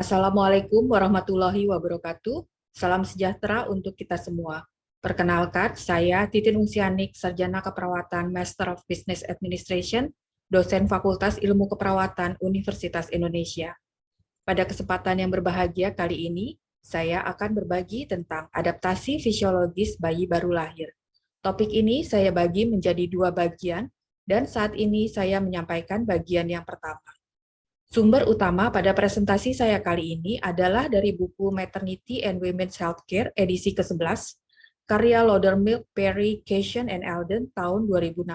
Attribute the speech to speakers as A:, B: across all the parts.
A: Assalamualaikum warahmatullahi wabarakatuh. Salam sejahtera untuk kita semua. Perkenalkan, saya Titin Ungsianik, Sarjana Keperawatan Master of Business Administration, dosen Fakultas Ilmu Keperawatan Universitas Indonesia. Pada kesempatan yang berbahagia kali ini, saya akan berbagi tentang adaptasi fisiologis bayi baru lahir. Topik ini saya bagi menjadi dua bagian, dan saat ini saya menyampaikan bagian yang pertama. Sumber utama pada presentasi saya kali ini adalah dari buku Maternity and Women's Healthcare edisi ke-11, karya Loudermilk, Perry, Cation, and Eldon tahun 2016.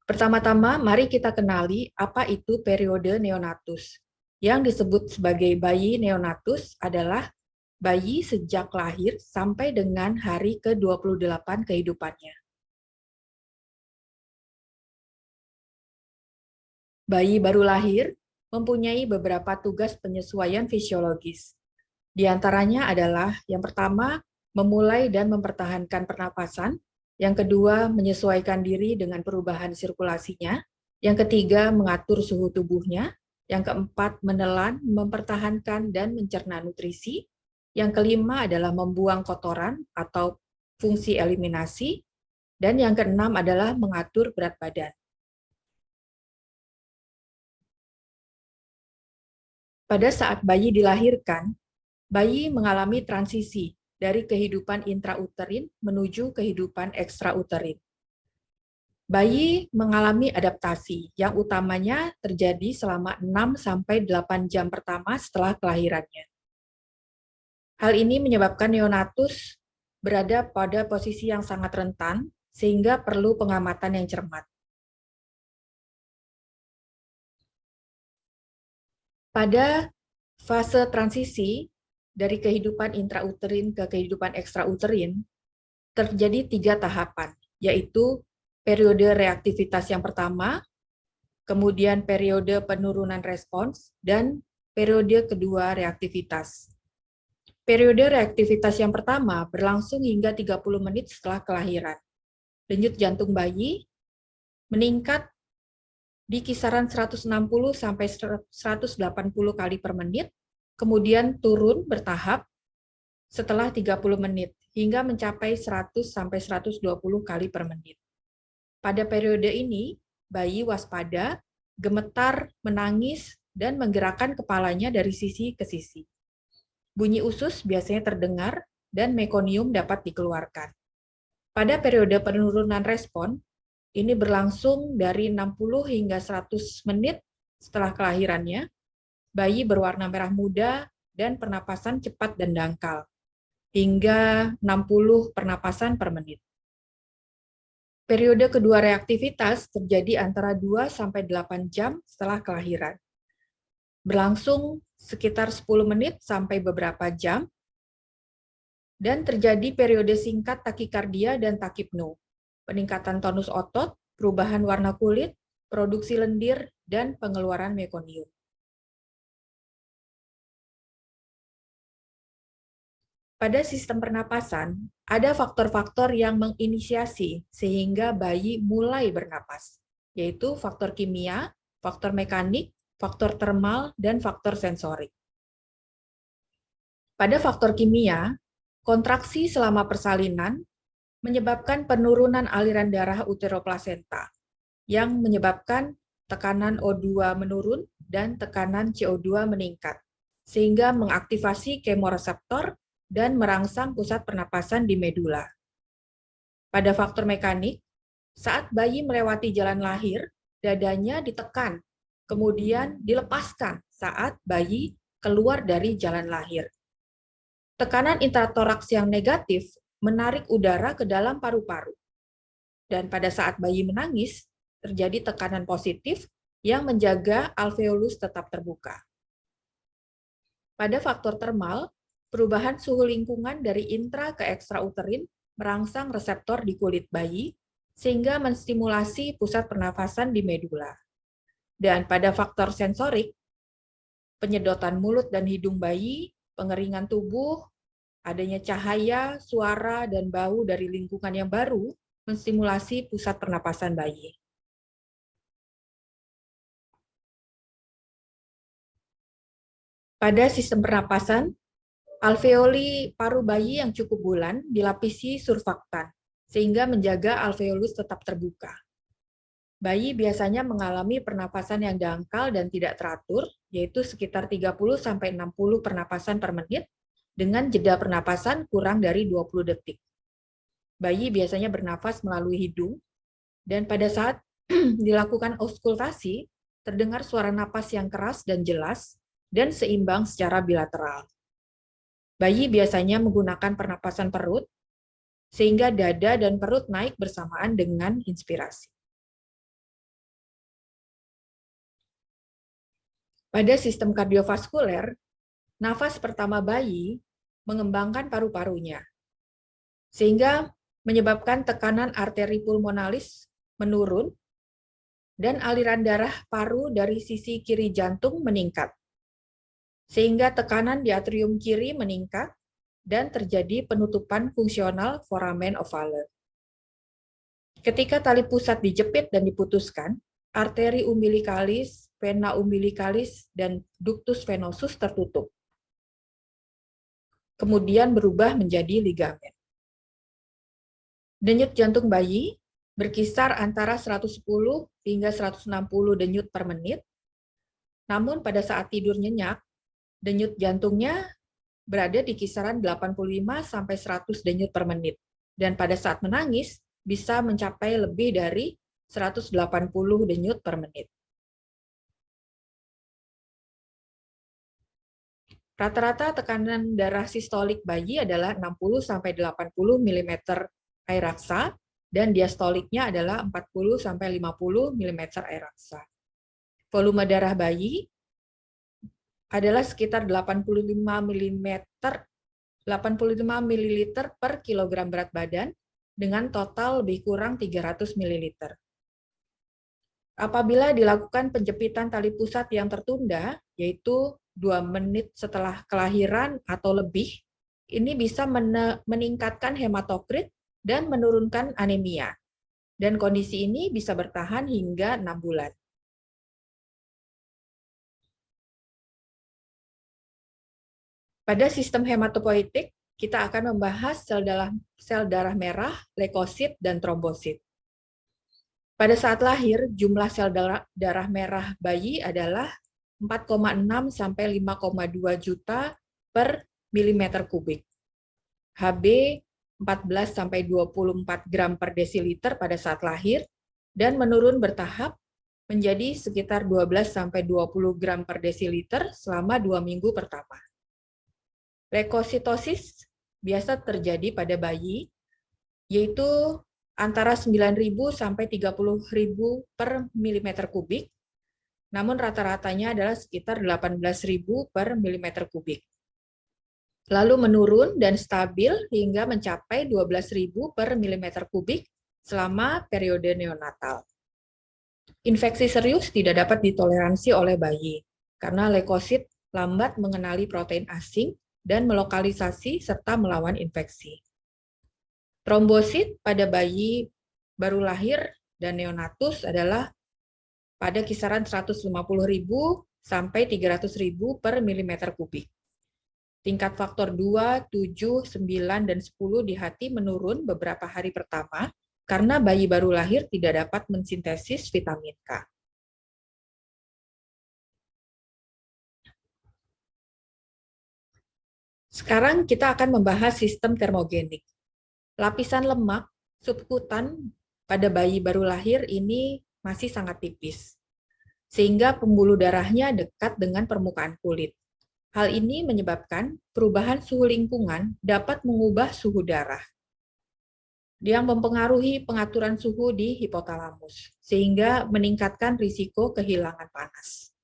A: Pertama-tama, mari kita kenali apa itu periode neonatus. Yang disebut sebagai bayi neonatus adalah bayi sejak lahir sampai dengan hari ke-28 kehidupannya. Bayi baru lahir mempunyai beberapa tugas penyesuaian fisiologis. Di antaranya adalah yang pertama, memulai dan mempertahankan pernapasan, yang kedua, menyesuaikan diri dengan perubahan sirkulasinya, yang ketiga, mengatur suhu tubuhnya, yang keempat, menelan, mempertahankan, dan mencerna nutrisi, yang kelima adalah membuang kotoran atau fungsi eliminasi, dan yang keenam adalah mengatur berat badan. Pada saat bayi dilahirkan, bayi mengalami transisi dari kehidupan intrauterin menuju kehidupan ekstrauterin. Bayi mengalami adaptasi yang utamanya terjadi selama 6-8 jam pertama setelah kelahirannya. Hal ini menyebabkan neonatus berada pada posisi yang sangat rentan sehingga perlu pengamatan yang cermat. Pada fase transisi dari kehidupan intrauterin ke kehidupan ekstrauterin, terjadi 3 tahapan, yaitu periode reaktivitas yang pertama, kemudian periode penurunan respons, dan periode kedua reaktivitas. Periode reaktivitas yang pertama berlangsung hingga 30 menit setelah kelahiran. Denyut jantung bayi meningkat di kisaran 160 sampai 180 kali per menit, kemudian turun bertahap setelah 30 menit hingga mencapai 100 sampai 120 kali per menit. Pada periode ini, bayi waspada, gemetar, menangis, dan menggerakkan kepalanya dari sisi ke sisi. Bunyi usus biasanya terdengar dan mekonium dapat dikeluarkan. Pada periode penurunan respon, ini berlangsung dari 60 hingga 100 menit setelah kelahirannya, bayi berwarna merah muda dan pernapasan cepat dan dangkal, hingga 60 pernapasan per menit. Periode kedua reaktivitas terjadi antara 2-8 jam setelah kelahiran. Berlangsung sekitar 10 menit sampai beberapa jam, dan terjadi periode singkat takikardia dan takipno, peningkatan tonus otot, perubahan warna kulit, produksi lendir, dan pengeluaran mekonium. Pada sistem pernapasan, ada faktor-faktor yang menginisiasi sehingga bayi mulai bernapas, yaitu faktor kimia, faktor mekanik, faktor termal, dan faktor sensorik. Pada faktor kimia, kontraksi selama persalinan menyebabkan penurunan aliran darah uteroplasenta, yang menyebabkan tekanan O2 menurun dan tekanan CO2 meningkat, sehingga mengaktifasi kemoreseptor dan merangsang pusat pernapasan di medula. Pada faktor mekanik, saat bayi melewati jalan lahir, dadanya ditekan, kemudian dilepaskan saat bayi keluar dari jalan lahir. Tekanan intratoraks yang negatif menarik udara ke dalam paru-paru. Dan pada saat bayi menangis, terjadi tekanan positif yang menjaga alveolus tetap terbuka. Pada faktor termal, perubahan suhu lingkungan dari intra ke ekstrauterin merangsang reseptor di kulit bayi, sehingga menstimulasi pusat pernafasan di medula. Dan pada faktor sensorik, penyedotan mulut dan hidung bayi, pengeringan tubuh, adanya cahaya, suara, dan bau dari lingkungan yang baru, menstimulasi pusat pernapasan bayi. Pada sistem pernapasan, alveoli paru bayi yang cukup bulan dilapisi surfaktan, sehingga menjaga alveolus tetap terbuka. Bayi biasanya mengalami pernapasan yang dangkal dan tidak teratur, yaitu sekitar 30-60 pernapasan per menit, dengan jeda pernapasan kurang dari 20 detik. Bayi biasanya bernafas melalui hidung, dan pada saat dilakukan auskultasi, terdengar suara napas yang keras dan jelas, dan seimbang secara bilateral. Bayi biasanya menggunakan pernapasan perut, sehingga dada dan perut naik bersamaan dengan inspirasi. Pada sistem kardiovaskuler, nafas pertama bayi mengembangkan paru-parunya, sehingga menyebabkan tekanan arteri pulmonalis menurun dan aliran darah paru dari sisi kiri jantung meningkat, sehingga tekanan di atrium kiri meningkat dan terjadi penutupan fungsional foramen ovale. Ketika tali pusat dijepit dan diputuskan, arteri umbilikalis, vena umbilikalis, dan ductus venosus tertutup. Kemudian berubah menjadi ligamen. Denyut jantung bayi berkisar antara 110 hingga 160 denyut per menit. Namun pada saat tidur nyenyak, denyut jantungnya berada di kisaran 85 sampai 100 denyut per menit. Dan pada saat menangis bisa mencapai lebih dari 180 denyut per menit. Rata-rata tekanan darah sistolik bayi adalah 60 sampai 80 mm air raksa dan diastoliknya adalah 40 sampai 50 mm air raksa. Volume darah bayi adalah sekitar 85 ml per kilogram berat badan dengan total lebih kurang 300 ml. Apabila dilakukan penjepitan tali pusat yang tertunda, yaitu 2 menit setelah kelahiran atau lebih, ini bisa meningkatkan hematokrit dan menurunkan anemia. Dan kondisi ini bisa bertahan hingga 6 bulan. Pada sistem hematopoietik, kita akan membahas sel darah merah, leukosit, dan trombosit. Pada saat lahir, jumlah sel darah merah bayi adalah 4,6 sampai 5,2 juta per milimeter kubik. HB 14 sampai 24 gram per desiliter pada saat lahir dan menurun bertahap menjadi sekitar 12 sampai 20 gram per desiliter selama 2 minggu pertama. Leukositosis biasa terjadi pada bayi, yaitu antara 9.000 sampai 30.000 per milimeter kubik, namun rata-ratanya adalah sekitar 18.000 per milimeter kubik. Lalu menurun dan stabil hingga mencapai 12.000 per milimeter kubik selama periode neonatal. Infeksi serius tidak dapat ditoleransi oleh bayi, karena leukosit lambat mengenali protein asing dan melokalisasi serta melawan infeksi. Trombosit pada bayi baru lahir dan neonatus adalah pada kisaran 150.000 sampai 300.000 per milimeter kubik. Tingkat faktor 2, 7, 9, dan 10 di hati menurun beberapa hari pertama karena bayi baru lahir tidak dapat mensintesis vitamin K. Sekarang kita akan membahas sistem termogenik. Lapisan lemak subkutan pada bayi baru lahir ini masih sangat tipis, sehingga pembuluh darahnya dekat dengan permukaan kulit. Hal ini menyebabkan perubahan suhu lingkungan dapat mengubah suhu darah, yang mempengaruhi pengaturan suhu di hipotalamus, sehingga meningkatkan risiko kehilangan panas.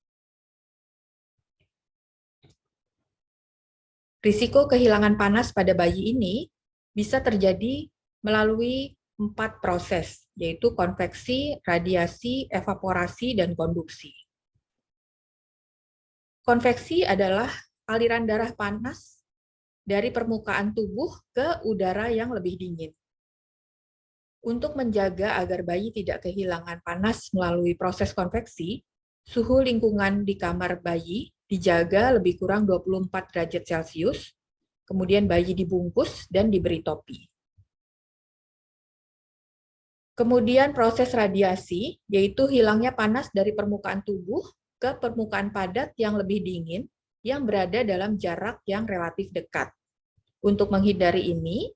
A: Risiko kehilangan panas pada bayi ini bisa terjadi melalui 4 proses, yaitu konveksi, radiasi, evaporasi, dan konduksi. Konveksi adalah aliran darah panas dari permukaan tubuh ke udara yang lebih dingin. Untuk menjaga agar bayi tidak kehilangan panas melalui proses konveksi, suhu lingkungan di kamar bayi dijaga lebih kurang 24 derajat Celcius, kemudian bayi dibungkus dan diberi topi. Kemudian proses radiasi, yaitu hilangnya panas dari permukaan tubuh ke permukaan padat yang lebih dingin yang berada dalam jarak yang relatif dekat. Untuk menghindari ini,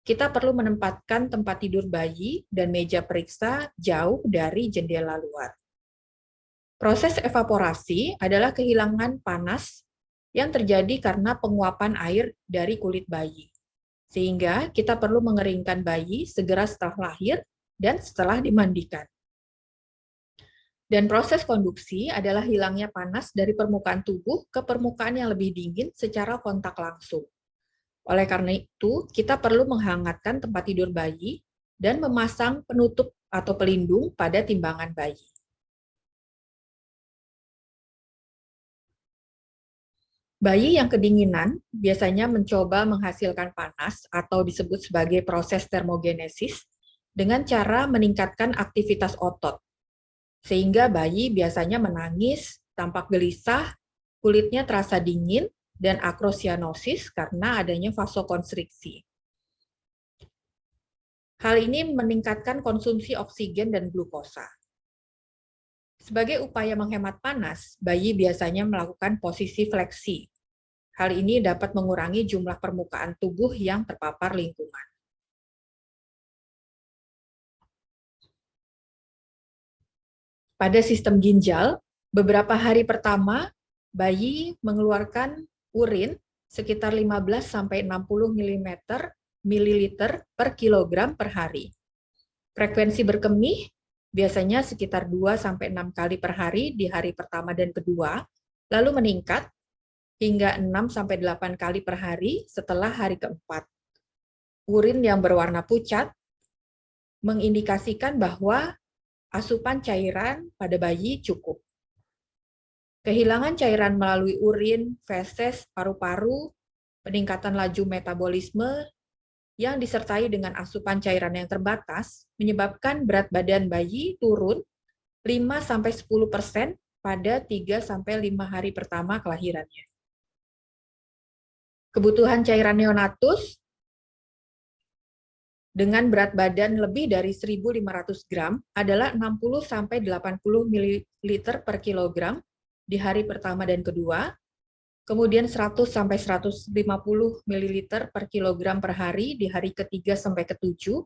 A: kita perlu menempatkan tempat tidur bayi dan meja periksa jauh dari jendela luar. Proses evaporasi adalah kehilangan panas yang terjadi karena penguapan air dari kulit bayi. Sehingga kita perlu mengeringkan bayi segera setelah lahir dan setelah dimandikan. Dan proses konduksi adalah hilangnya panas dari permukaan tubuh ke permukaan yang lebih dingin secara kontak langsung. Oleh karena itu, kita perlu menghangatkan tempat tidur bayi dan memasang penutup atau pelindung pada timbangan bayi. Bayi yang kedinginan biasanya mencoba menghasilkan panas atau disebut sebagai proses termogenesis dengan cara meningkatkan aktivitas otot. Sehingga bayi biasanya menangis, tampak gelisah, kulitnya terasa dingin, dan akrosianosis karena adanya vasokonstriksi. Hal ini meningkatkan konsumsi oksigen dan glukosa. Sebagai upaya menghemat panas, bayi biasanya melakukan posisi fleksi. Hal ini dapat mengurangi jumlah permukaan tubuh yang terpapar lingkungan. Pada sistem ginjal, beberapa hari pertama, bayi mengeluarkan urin sekitar 15-60 mililiter per kilogram per hari. Frekuensi berkemih biasanya sekitar 2-6 kali per hari di hari pertama dan kedua, lalu meningkat hingga 6-8 kali per hari setelah hari keempat. Urin yang berwarna pucat mengindikasikan bahwa asupan cairan pada bayi cukup. Kehilangan cairan melalui urin, feses, paru-paru, peningkatan laju metabolisme yang disertai dengan asupan cairan yang terbatas menyebabkan berat badan bayi turun 5-10% pada 3-5 hari pertama kelahirannya. Kebutuhan cairan neonatus dengan berat badan lebih dari 1.500 gram adalah 60-80 ml per kilogram di hari pertama dan kedua, kemudian 100-150 ml per kilogram per hari di hari ketiga sampai ketujuh,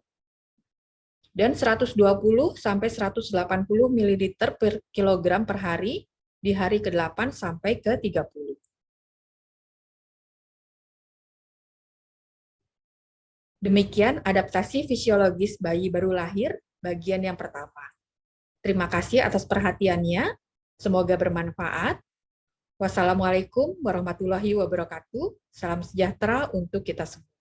A: dan 120-180 ml per kilogram per hari di hari ke-8 sampai ke-30. Demikian adaptasi fisiologis bayi baru lahir, bagian yang pertama. Terima kasih atas perhatiannya. Semoga bermanfaat. Wassalamualaikum warahmatullahi wabarakatuh. Salam sejahtera untuk kita semua.